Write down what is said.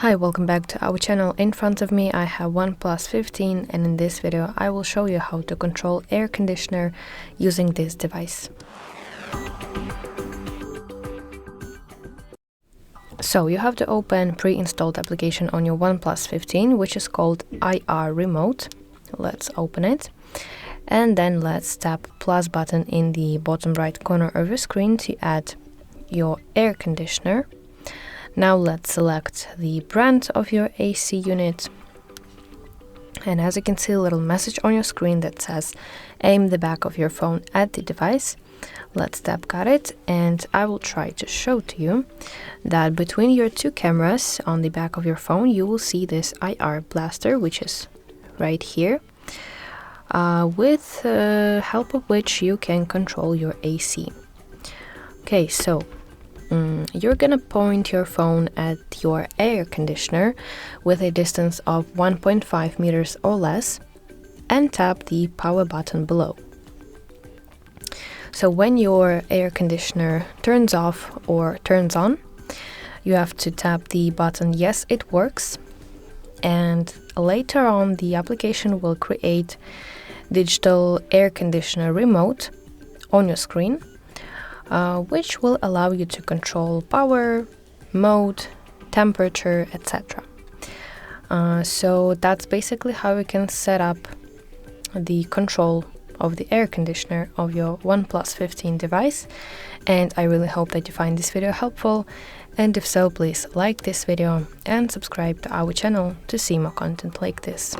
Hi, welcome back to our channel. In front of me I have OnePlus 15 and in this video I will show you how to control air conditioner using this device. So you have to open pre-installed application on your OnePlus 15 which is called IR Remote. Let's open it and then let's tap plus button in the bottom right corner of your screen to add your air conditioner. Now let's select the brand of your AC unit, and as you can see a little message on your screen that says aim the back of your phone at the device. Let's tap got it, and I will try to show to you that between your two cameras on the back of your phone you will see this IR blaster, which is right here, with help of which you can control your AC. Okay, so you're gonna point your phone at your air conditioner with a distance of 1.5 meters or less and tap the power button below. So when your air conditioner turns off or turns on, you have to tap the button yes it works, and later on the application will create digital air conditioner remote on your screen, which will allow you to control power, mode, temperature, etc. So that's basically how you can set up the control of the air conditioner of your OnePlus 15 device, and I really hope that you find this video helpful, and if so, please like this video and subscribe to our channel to see more content like this.